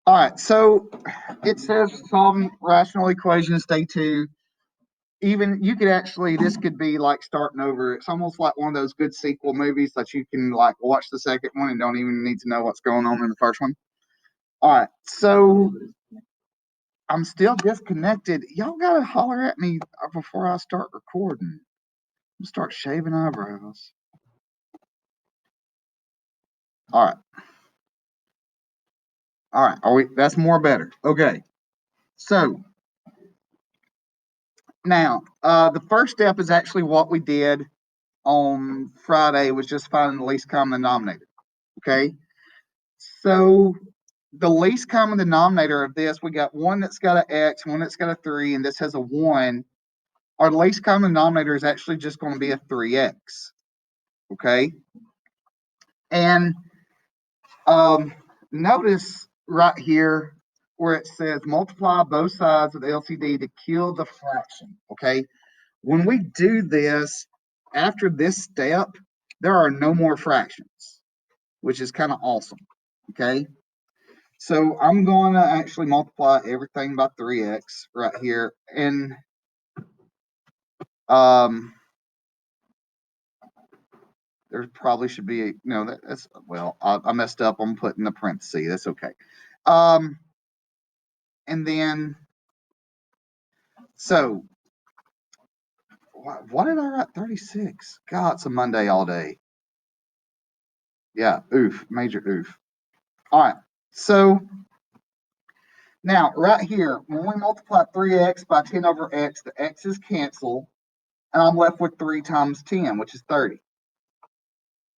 All right, so it says solving rational equations, day two. Even you could actually, this could be like starting over. It's almost like one of those good sequel movies that you can like watch the second one and don't even need to know what's going on in the first one. All right, so I'm still disconnected. Y'all gotta holler at me before I start recording. I'm start shaving eyebrows. All right. All right. Are we? That's more better. Okay. So now, the first step is actually what we did on Friday, was just finding the least common denominator. Okay. So the least common denominator of this, we got one that's got an X, one that's got a 3, and this has a 1. Our least common denominator is actually just going to be a 3x. Okay. And notice right here where it says multiply both sides of the LCD to kill the fraction. Okay. When we do this, after this step, there are no more fractions, which is kind of awesome. Okay. So I'm going to actually multiply everything by 3x right here. And there probably should be, that's, well, I messed up. I'm putting the parenthesis. That's okay. And then, so why did I write 36? God, it's a Monday all day. Yeah, oof, major oof. All right, so now right here, when we multiply 3x by 10 over x, the x's cancel, and I'm left with 3 times 10, which is 30.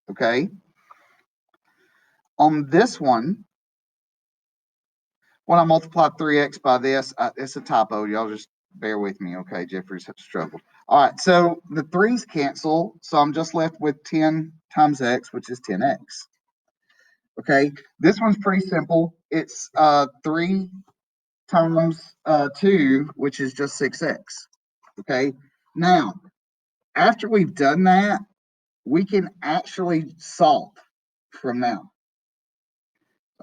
Okay. On this one, when I multiply 3x by this, it's a typo. Y'all just bear with me. Okay, Jeffrey's struggled. All right, so the 3's cancel, so I'm just left with 10 times x, which is 10x. Okay, this one's pretty simple. It's 3 times 2, which is just 6x. Okay, now, after we've done that, we can actually solve from now.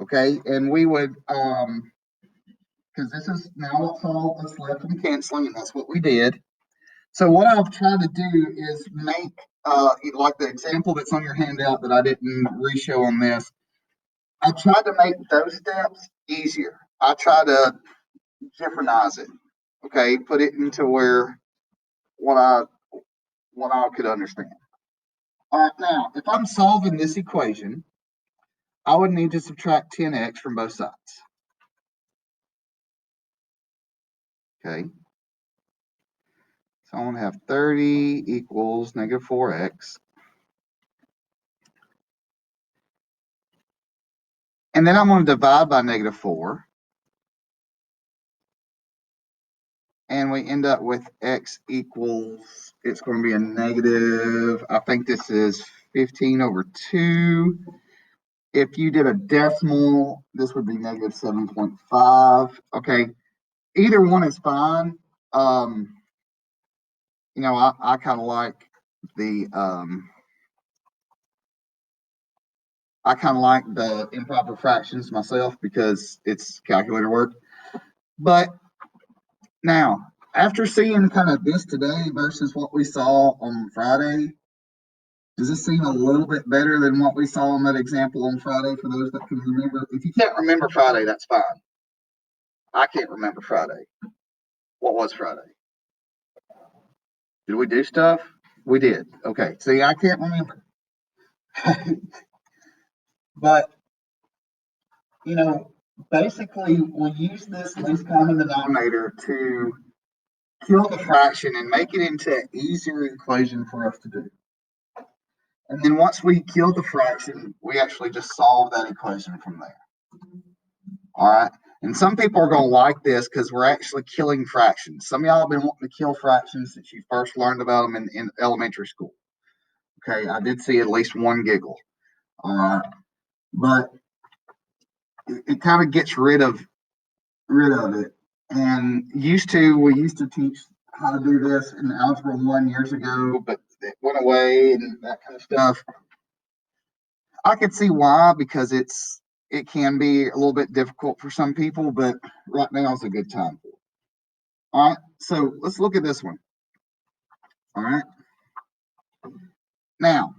Okay, and we would, because this is now what's all that's left from canceling, and that's what we did. So what I've tried to do is make, like the example that's on your handout that I didn't re-show on this, I tried to make those steps easier. I try to differentize it, okay, put it into where what I could understand. All right, now if I'm solving this equation, I would need to subtract 10x from both sides. Okay. So I'm going to have 30 equals negative 4x. And then I'm going to divide by negative 4. And we end up with x equals, it's going to be a negative, I think this is 15 over 2. If you did a decimal, this would be negative 7.5. Okay, either one is fine. I kind of like the improper fractions myself because it's calculator work. But now, after seeing kind of this today versus what we saw on Friday, does this seem a little bit better than what we saw in that example on Friday for those that can remember? If you can't remember Friday, that's fine. I can't remember Friday. What was Friday? Did we do stuff? We did. Okay. See, I can't remember. But, basically, we use this least common denominator to kill the fraction and make it into an easier equation for us to do. And then once we kill the fraction, we actually just solve that equation from there. All right. And some people are going to like this because we're actually killing fractions. Some of y'all have been wanting to kill fractions since you first learned about them in elementary school. Okay. I did see at least one giggle. All right. But it kind of gets rid of it. And we used to teach how to do this in Algebra 1 years ago, but it went away and that kind of stuff. I could see why, because it's it can be a little bit difficult for some people, but right now is a good time for it. All right, so let's look at this one. All right. Now,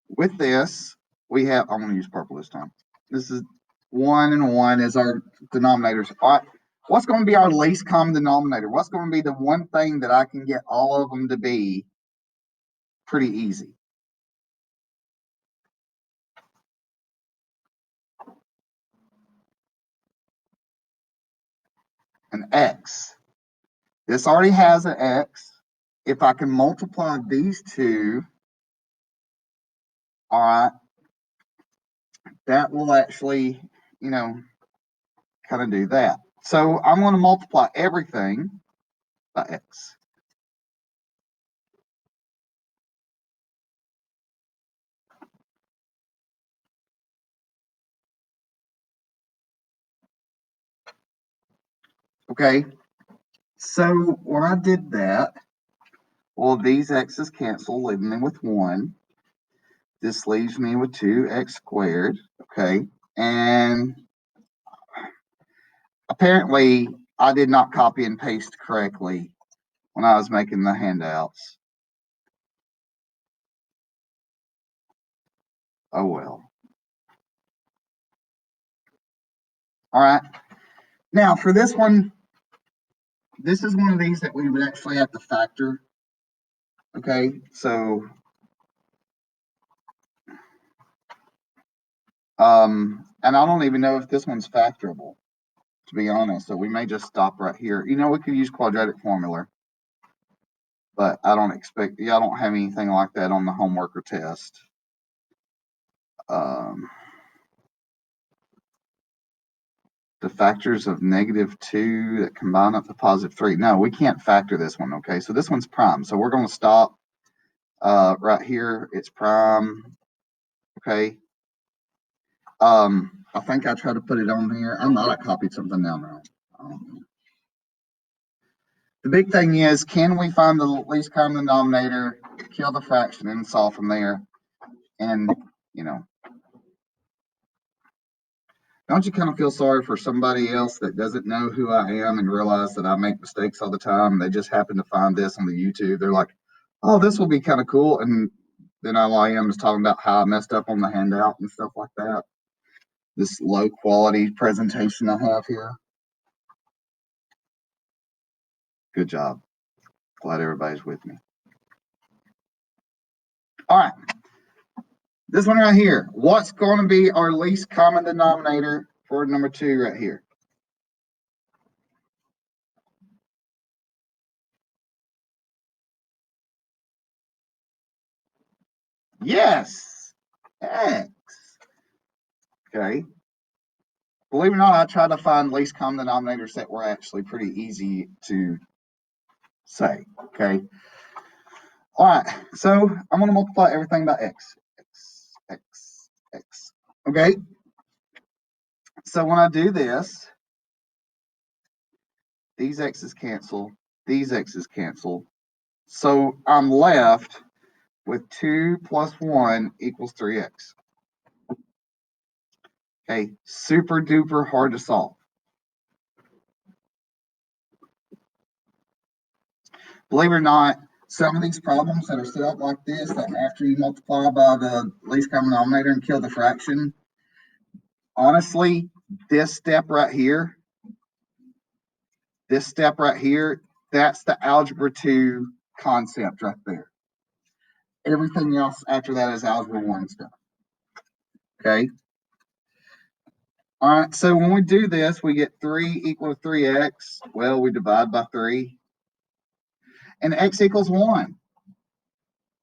with this, we have, I'm going to use purple this time. This is 1 and 1 is our denominators. All right. What's going to be our least common denominator? What's going to be the one thing that I can get all of them to be pretty easy? An x. This already has an x. If I can multiply these two, all right, that will actually, kind of do that. So I'm going to multiply everything by x. Okay, so when I did that, well, these x's cancel, leaving me with 1. This leaves me with 2x squared, okay? And apparently, I did not copy and paste correctly when I was making the handouts. Oh, well. All right. Now, for this one, this is one of these that we would actually have to factor. Okay, so and I don't even know if this one's factorable, to be honest. So we may just stop right here. We could use quadratic formula, but I don't have anything like that on the homework or test. The factors of -2 that combine up to +3. No, we can't factor this one. Okay, so this one's prime. So we're going to stop right here. It's prime. Okay. I think I tried to put it on here. I thought I copied something down there. The big thing is, can we find the least common denominator, kill the fraction, and solve from there? And, don't you kind of feel sorry for somebody else that doesn't know who I am and realize that I make mistakes all the time? They just happen to find this on the YouTube. They're like, oh, this will be kind of cool. And then all I am is talking about how I messed up on the handout and stuff like that. This low quality presentation I have here. Good job. Glad everybody's with me. All right. This one right here. What's going to be our least common denominator for number 2 right here? Yes, X. Okay. Believe it or not, I tried to find least common denominators that were actually pretty easy to say. Okay. All right. So I'm going to multiply everything by X. X, X, X. Okay. So when I do this, these X's cancel, these X's cancel. So I'm left with 2 plus 1 equals 3x. Okay, super duper hard to solve. Believe it or not, some of these problems that are set up like this, that after you multiply by the least common denominator and kill the fraction, honestly, this step right here, that's the algebra 2 concept right there. Everything else after that is algebra 1 stuff. Okay. All right, so when we do this, we get 3 equal to 3x. Well, we divide by 3. And x equals 1.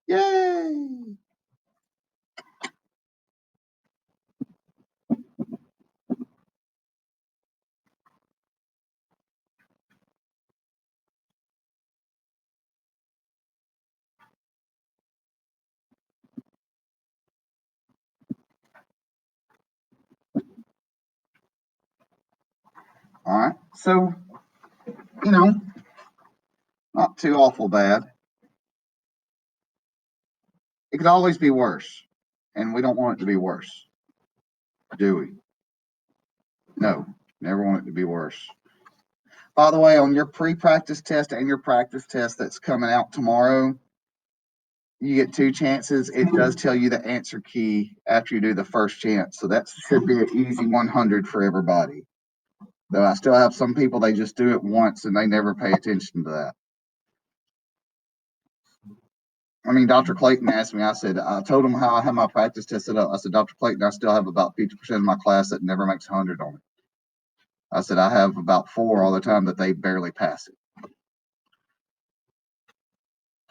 Yay! All right, so, not too awful bad. It could always be worse, and we don't want it to be worse. do we? No, never want it to be worse. By the way, on your pre-practice test and your practice test that's coming out tomorrow, you get 2 chances. It does tell you the answer key after you do the first chance. So that should be an easy 100 for everybody. Though I still have some people, they just do it once and they never pay attention to that. I mean, Dr. Clayton asked me, I told him how I had my practice test set up. I said, Dr. Clayton, I still have about 50% of my class that never makes 100 on it. I said, I have about 4 all the time that they barely pass it.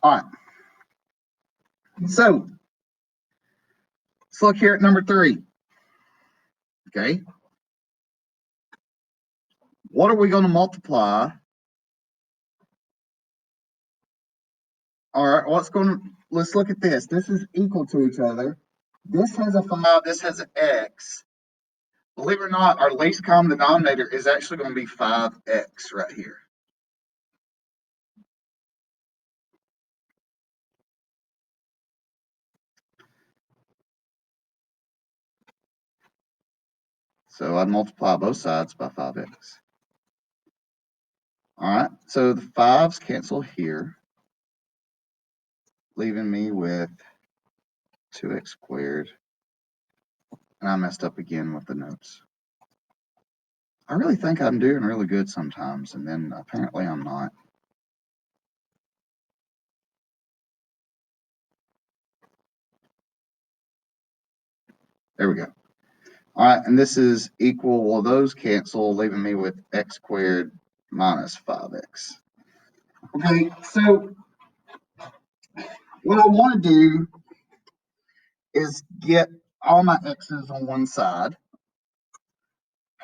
All right. So let's look here at number 3. Okay. What are we going to multiply? All right, let's look at this. This is equal to each other. This has a 5, this has an x. Believe it or not, our least common denominator is actually going to be 5x right here. So I'd multiply both sides by 5x. All right, so the 5's cancel here, leaving me with 2x squared. And I messed up again with the notes. I really think I'm doing really good sometimes, and then apparently I'm not. There we go. All right, and this is equal, well, those cancel, leaving me with x squared minus 5x. Okay, so what I want to do is get all my x's on one side.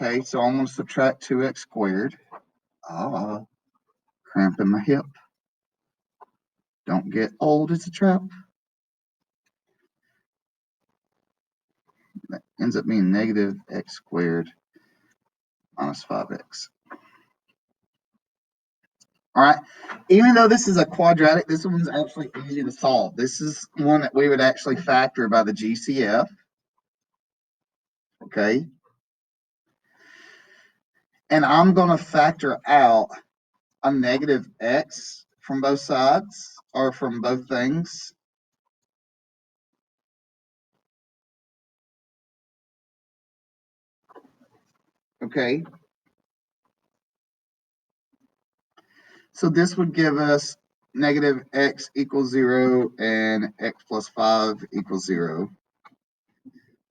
Okay, so I'm going to subtract 2x squared. Cramp in my hip. Don't get old, it's a trap. That ends up being negative x squared minus 5x. All right, even though this is a quadratic, this one's actually easy to solve. This is one that we would actually factor by the GCF. Okay. And I'm going to factor out a negative x from both sides or from both things. Okay. So this would give us negative x equals 0 and x plus 5 equals 0.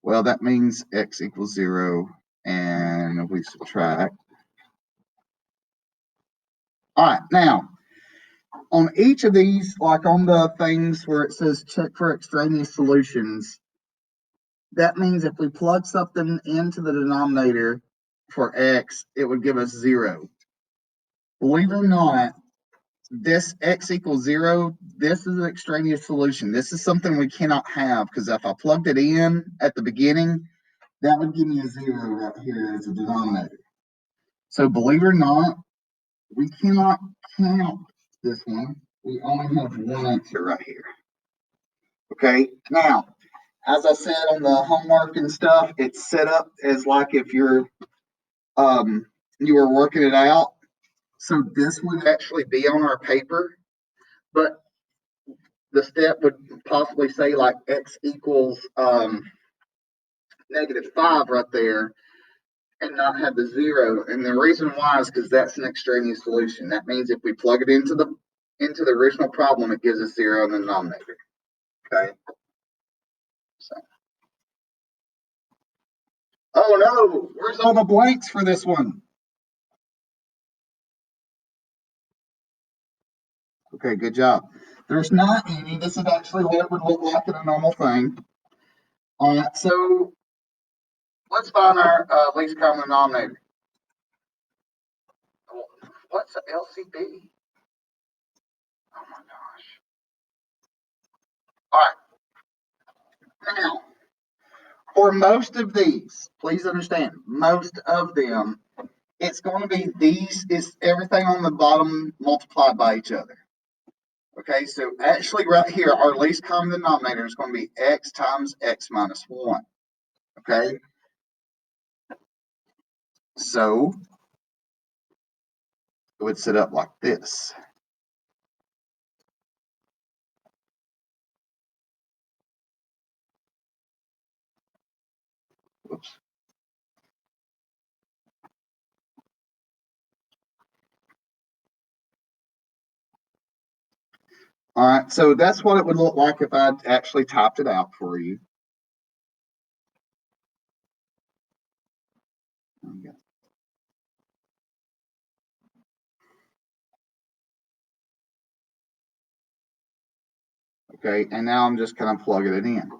Well, that means x equals 0, and if we subtract. All right, now, on each of these, like on the things where it says check for extraneous solutions, that means if we plug something into the denominator for x, it would give us 0. Believe it or not, this x equals 0, this is an extraneous solution. This is something we cannot have, because if I plugged it in at the beginning, that would give me a 0 right here as a denominator. So believe it or not, we cannot count this one. We only have one answer right here. Okay, now, as I said on the homework and stuff, it's set up as like if you were working it out. So this would actually be on our paper, but the step would possibly say like x equals negative 5 right there and not have the 0. And the reason why is because that's an extraneous solution. That means if we plug it into the original problem, it gives us 0 in the denominator. Okay. So. Oh no, where's all the blanks for this one? Okay, good job. There's not any. This is actually what it would look like in a normal thing. All right, so let's find our least common denominator. What's the LCD? Oh my gosh. All right. Now, for most of these, please understand, most of them, it's going to be these, is everything on the bottom multiplied by each other. Okay, so actually right here, our least common denominator is going to be x times x minus 1. Okay, So it would sit up like this. Whoops. All right, so that's what it would look like if I actually typed it out for you. Okay, and now I'm just kind of plugging it in.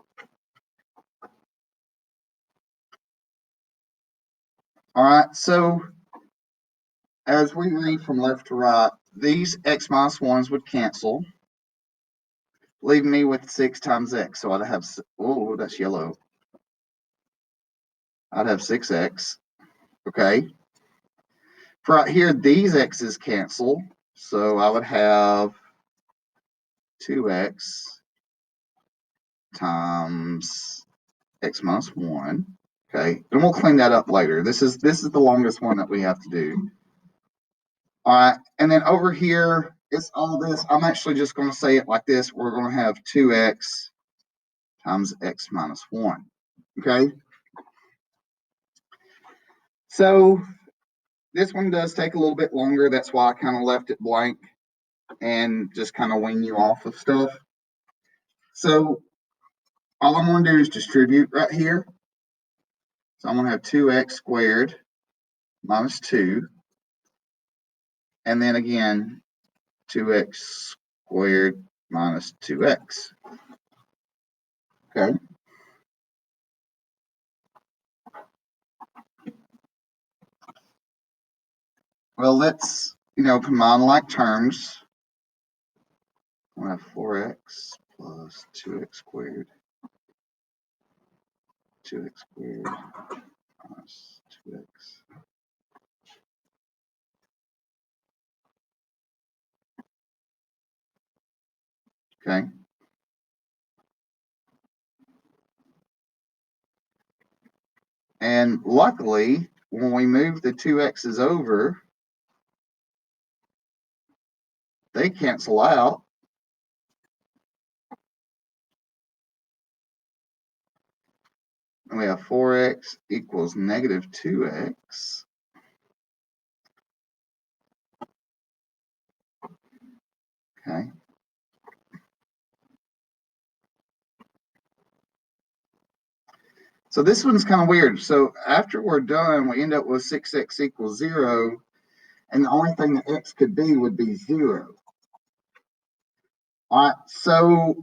All right, so as we read from left to right, these x minus 1s would cancel, leaving me with 6 times x. So I'd have, oh, that's yellow. I'd have 6x, okay? For right here, these x's cancel, so I would have 2x times x minus 1, okay? And we'll clean that up later. This is the longest one that we have to do. All right, and then over here, it's all this. I'm actually just going to say it like this. We're going to have 2x times x minus 1, okay? So this one does take a little bit longer. That's why I kind of left it blank and just kind of wean you off of stuff. So all I'm going to do is distribute right here. So I'm going to have 2x squared minus 2. And then again, 2x squared minus 2x. Okay. Well, let's, combine like terms. We'll have 4x plus 2x squared. 2x squared minus 2x. Okay. And luckily, when we move the 2x's over, they cancel out. And we have 4x equals negative 2x. Okay. So this one's kind of weird. So after we're done, we end up with 6x equals 0. And the only thing that x could be would be 0. All right. So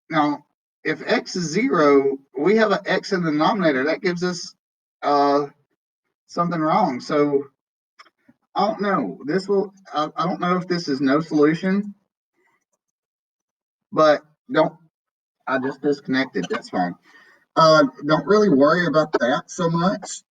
now, if x is 0, we have an x in the denominator. That gives us something wrong. So I don't know. I don't know if this is no solution, but I just disconnected. That's fine. Don't really worry about that so much.